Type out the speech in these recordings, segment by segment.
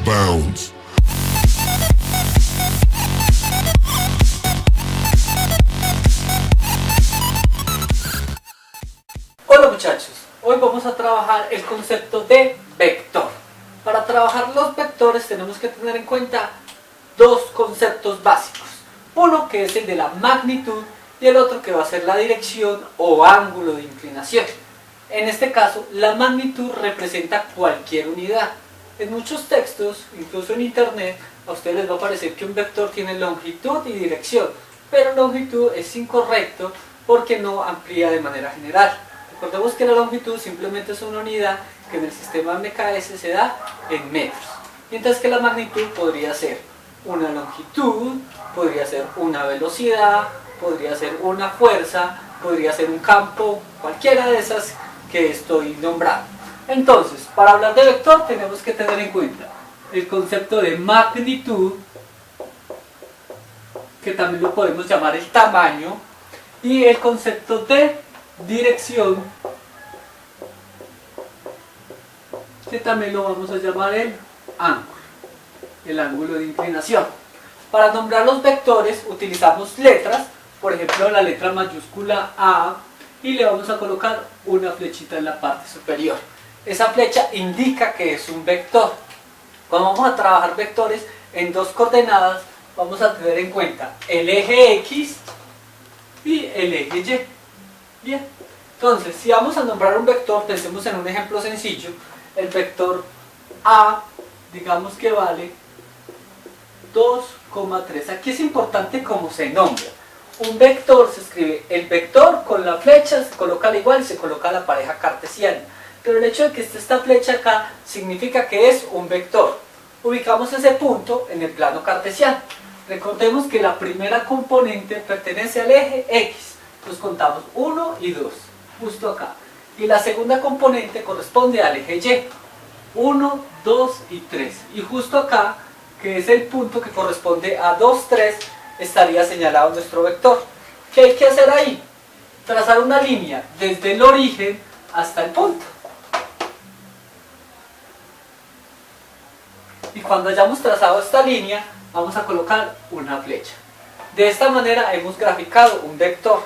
bounds. Hola muchachos, hoy vamos a trabajar el concepto de vector. Para trabajar los vectores tenemos que tener en cuenta dos conceptos básicos. Uno que es el de la magnitud y el otro que va a ser la dirección o ángulo de inclinación. En este caso, la magnitud representa cualquier unidad. En muchos textos, incluso en internet, a ustedes les va a parecer que un vector tiene longitud y dirección, pero longitud es incorrecto porque no amplía de manera general. Recordemos que la longitud simplemente es una unidad que en el sistema MKS se da en metros, mientras que la magnitud podría ser una longitud, podría ser una velocidad, podría ser una fuerza, podría ser un campo, cualquiera de esas que estoy nombrando. Entonces, para hablar de vector tenemos que tener en cuenta el concepto de magnitud, que también lo podemos llamar el tamaño, y el concepto de dirección, que también lo vamos a llamar el ángulo de inclinación. Para nombrar los vectores utilizamos letras, por ejemplo la letra mayúscula A, y le vamos a colocar una flechita en la parte superior. Esa flecha indica que es un vector. Cuando vamos a trabajar vectores en dos coordenadas, vamos a tener en cuenta el eje X y el eje Y. Bien, entonces si vamos a nombrar un vector, pensemos en un ejemplo sencillo. El vector A, digamos que vale 2,3. Aquí es importante cómo se nombra. Un vector se escribe el vector con la flecha, se coloca al igual y se coloca la pareja cartesiana. Pero el hecho de que esté esta flecha acá significa que es un vector. Ubicamos ese punto en el plano cartesiano. Recordemos que la primera componente pertenece al eje X. Entonces contamos 1 y 2, justo acá. Y la segunda componente corresponde al eje Y. 1, 2 y 3. Y justo acá, que es el punto que corresponde a 2, 3, estaría señalado nuestro vector. ¿Qué hay que hacer ahí? Trazar una línea desde el origen hasta el punto. Y cuando hayamos trazado esta línea, vamos a colocar una flecha. De esta manera hemos graficado un vector.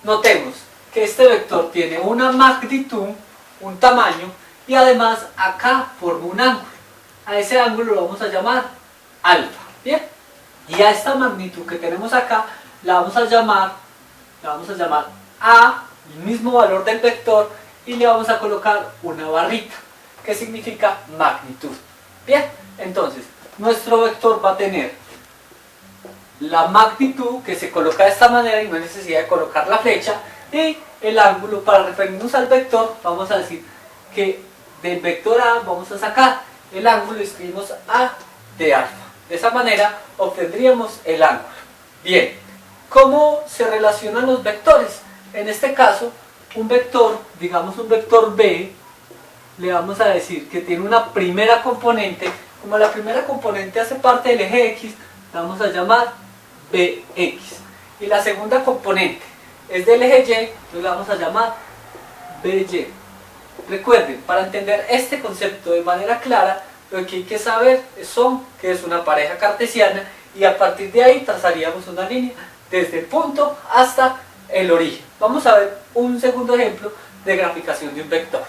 Notemos que este vector tiene una magnitud, un tamaño, y además acá forma un ángulo. A ese ángulo lo vamos a llamar alfa. ¿Bien? Y a esta magnitud que tenemos acá la vamos a llamar A, el mismo valor del vector, y le vamos a colocar una barrita que significa magnitud. Bien, entonces nuestro vector va a tener la magnitud que se coloca de esta manera y no hay necesidad de colocar la flecha, y el ángulo. Para referirnos al vector vamos a decir que del vector A vamos a sacar el ángulo y escribimos A de alfa. De esa manera obtendríamos el ángulo. Bien, ¿cómo se relacionan los vectores? En este caso, un vector, digamos un vector B, le vamos a decir que tiene una primera componente. Como la primera componente hace parte del eje X, la vamos a llamar Bx. Y la segunda componente es del eje Y, entonces la vamos a llamar By. Recuerden, para entender este concepto de manera clara, lo que hay que saber que es una pareja cartesiana, y a partir de ahí trazaríamos una línea desde el punto hasta el origen. Vamos a ver un segundo ejemplo de graficación de un vector.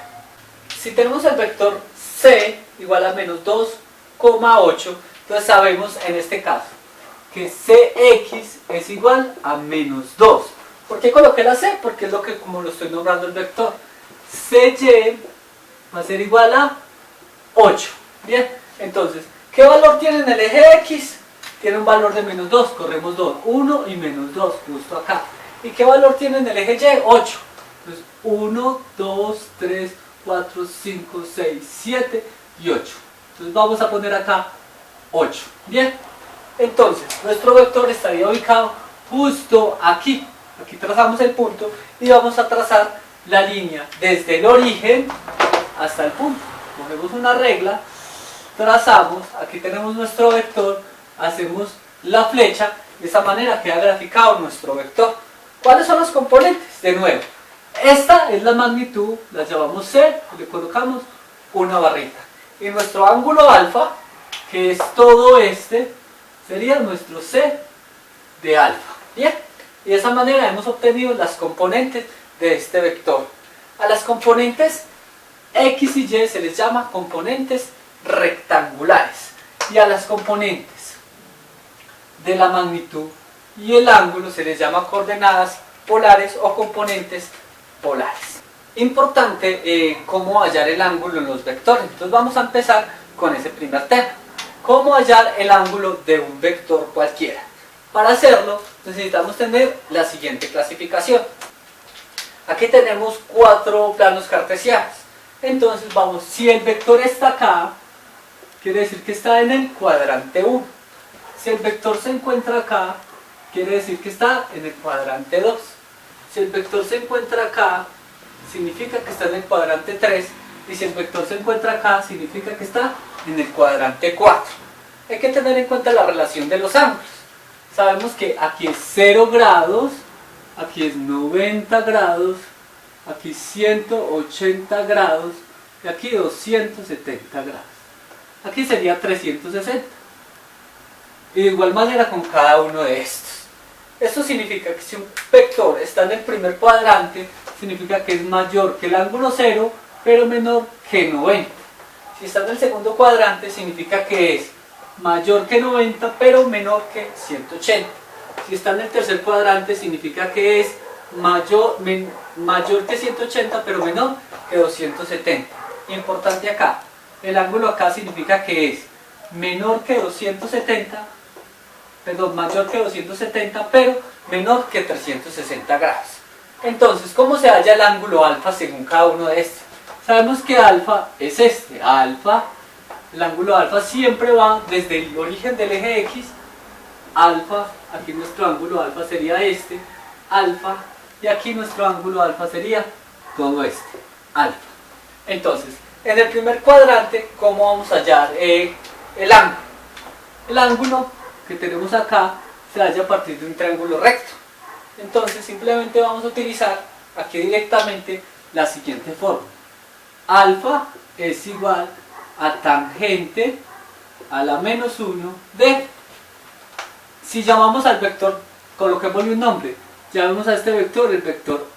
Si tenemos el vector C igual a menos 2,8, entonces sabemos en este caso que Cx es igual a menos 2. ¿Por qué coloqué la C? Porque es como lo estoy nombrando el vector. Cy va a ser igual a 8. Bien, entonces, ¿qué valor tiene en el eje X? Tiene un valor de menos 2, corremos 2, 1 y menos 2, justo acá. ¿Y qué valor tiene en el eje Y? 8. Entonces, 1, 2, 3, 4, 5, 6, 7 y 8. Entonces vamos a poner acá 8. Bien, entonces nuestro vector estaría ubicado justo aquí. Aquí trazamos el punto y vamos a trazar la línea desde el origen hasta el punto. Cogemos una regla, trazamos, aquí tenemos nuestro vector, hacemos la flecha, de esa manera queda graficado nuestro vector. ¿Cuáles son los componentes? De nuevo, esta es la magnitud, la llamamos C, le colocamos una barrita. Y nuestro ángulo alfa que es todo este, sería nuestro C de alfa. Bien, y de esa manera hemos obtenido las componentes de este vector. A las componentes X y Y se les llama componentes rectangulares, y a las componentes de la magnitud y el ángulo se les llama coordenadas polares o componentes polares. Importante cómo hallar el ángulo en los vectores. Entonces vamos a empezar con ese primer tema. ¿Cómo hallar el ángulo de un vector cualquiera? Para hacerlo necesitamos tener la siguiente clasificación. Aquí tenemos 4 planos cartesianos. Entonces vamos, si el vector está acá, quiere decir que está en el cuadrante 1. Si el vector se encuentra acá, quiere decir que está en el cuadrante 2. Si el vector se encuentra acá, significa que está en el cuadrante 3. Y si el vector se encuentra acá, significa que está en el cuadrante 4. Hay que tener en cuenta la relación de los ángulos. Sabemos que aquí es 0 grados, aquí es 90 grados, aquí 180 grados y aquí 270 grados. Aquí sería 360. Y de igual manera con cada uno de estos. Esto significa que si un vector está en el primer cuadrante, significa que es mayor que el ángulo 0, pero menor que 90. Si está en el segundo cuadrante, significa que es mayor que 90, pero menor que 180. Si está en el tercer cuadrante, significa que es mayor que 180, pero menor que 270. Importante acá, el ángulo acá significa que es menor que 270, perdón, mayor que 270, pero menor que 360 grados. Entonces, ¿cómo se halla el ángulo alfa según cada uno de estos? Sabemos que alfa es este, el ángulo alfa siempre va desde el origen del eje X, alfa, aquí nuestro ángulo alfa sería este, alfa, y aquí nuestro ángulo alfa sería todo este, alfa. Entonces, en el primer cuadrante, ¿cómo vamos a hallar el ángulo? El ángulo que tenemos acá se halla a partir de un triángulo recto. Entonces, simplemente vamos a utilizar aquí directamente la siguiente fórmula. Alfa es igual a tangente a la menos 1 de, si llamamos al vector, coloquémosle un nombre, llamemos a este vector el vector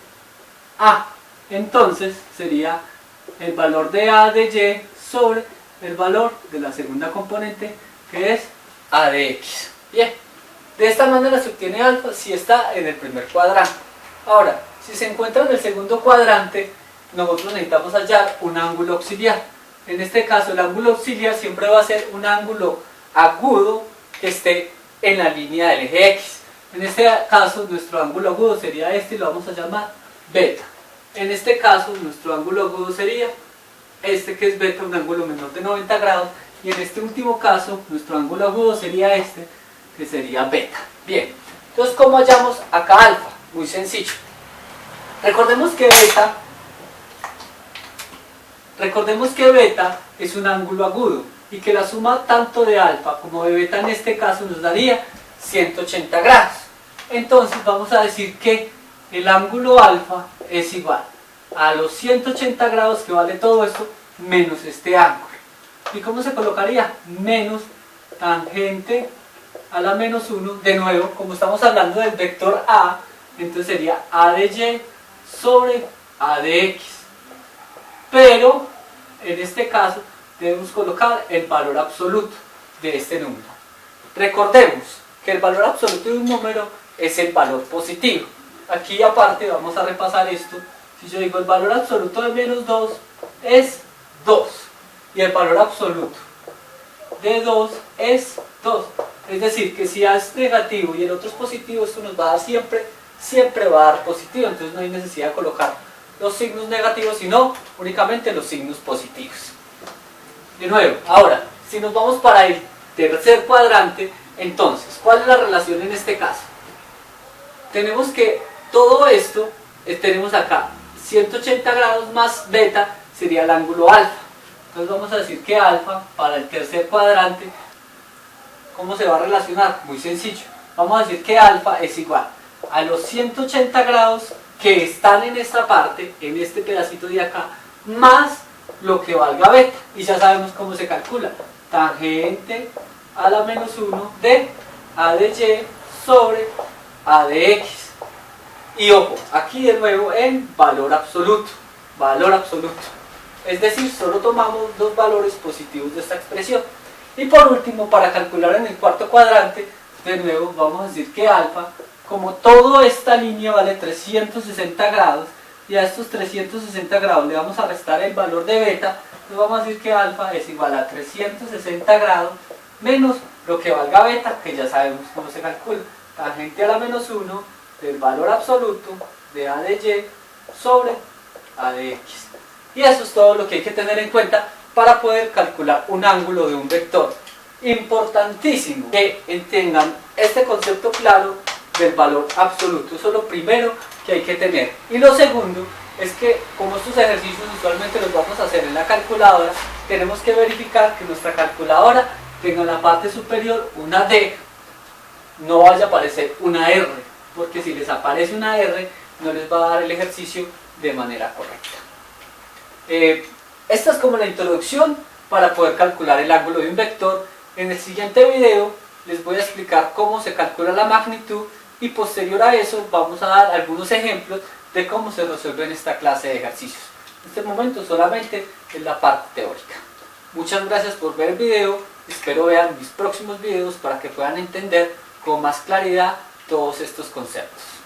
A, entonces sería el valor de A de Y sobre el valor de la segunda componente, que es A de X. Bien, de esta manera se obtiene alfa si está en el primer cuadrante. Ahora, si se encuentra en el segundo cuadrante, nosotros necesitamos hallar un ángulo auxiliar. En este caso, el ángulo auxiliar siempre va a ser un ángulo agudo que esté en la línea del eje X. En este caso, nuestro ángulo agudo sería este y lo vamos a llamar beta. En este caso, nuestro ángulo agudo sería este, que es beta, un ángulo menor de 90 grados. Y en este último caso, nuestro ángulo agudo sería este, que sería beta. Bien, entonces, ¿cómo hallamos acá alfa? Muy sencillo. Recordemos que beta es un ángulo agudo y que la suma tanto de alfa como de beta en este caso nos daría 180 grados. Entonces vamos a decir que el ángulo alfa es igual a los 180 grados que vale todo esto menos este ángulo. ¿Y cómo se colocaría? Menos tangente a la menos 1, de nuevo, como estamos hablando del vector A, entonces sería A de Y sobre A de X. Pero en este caso debemos colocar el valor absoluto de este número. Recordemos que el valor absoluto de un número es el valor positivo. Aquí aparte vamos a repasar esto. Si yo digo el valor absoluto de menos 2 es 2 y el valor absoluto de 2 es 2. Es decir, que si A es negativo y el otro es positivo, esto nos va a dar siempre va a dar positivo. Entonces no hay necesidad de colocar los signos negativos, sino únicamente los signos positivos. De nuevo, ahora, si nos vamos para el tercer cuadrante, entonces, ¿cuál es la relación en este caso? Tenemos que todo esto, tenemos acá 180 grados más beta, sería el ángulo alfa. Entonces vamos a decir que alfa, para el tercer cuadrante, ¿cómo se va a relacionar? Muy sencillo. Vamos a decir que alfa es igual a los 180 grados que están en esta parte, en este pedacito de acá, más lo que valga beta. Y ya sabemos cómo se calcula. tangente a la menos 1 de a de y sobre a de x. Y ojo, aquí de nuevo en valor absoluto, es decir, solo tomamos dos valores positivos de esta expresión. Y por último, para calcular en el cuarto cuadrante, de nuevo vamos a decir que alfa, como toda esta línea vale 360 grados, y a estos 360 grados le vamos a restar el valor de beta, entonces vamos a decir que alfa es igual a 360 grados menos lo que valga beta, que ya sabemos cómo se calcula, tangente a la menos 1 del valor absoluto de a de y sobre a de x. Y eso es todo lo que hay que tener en cuenta para poder calcular un ángulo de un vector. Importantísimo que tengan este concepto claro del valor absoluto. Eso es lo primero que hay que tener. Y lo segundo es que, como estos ejercicios usualmente los vamos a hacer en la calculadora, tenemos que verificar que nuestra calculadora tenga en la parte superior una D, no vaya a aparecer una R, porque si les aparece una R no les va a dar el ejercicio de manera correcta. Esta es como la introducción para poder calcular el ángulo de un vector. En el siguiente video les voy a explicar cómo se calcula la magnitud y posterior a eso vamos a dar algunos ejemplos de cómo se resuelven esta clase de ejercicios. En este momento solamente es la parte teórica. Muchas gracias por ver el video, espero vean mis próximos videos para que puedan entender con más claridad todos estos conceptos.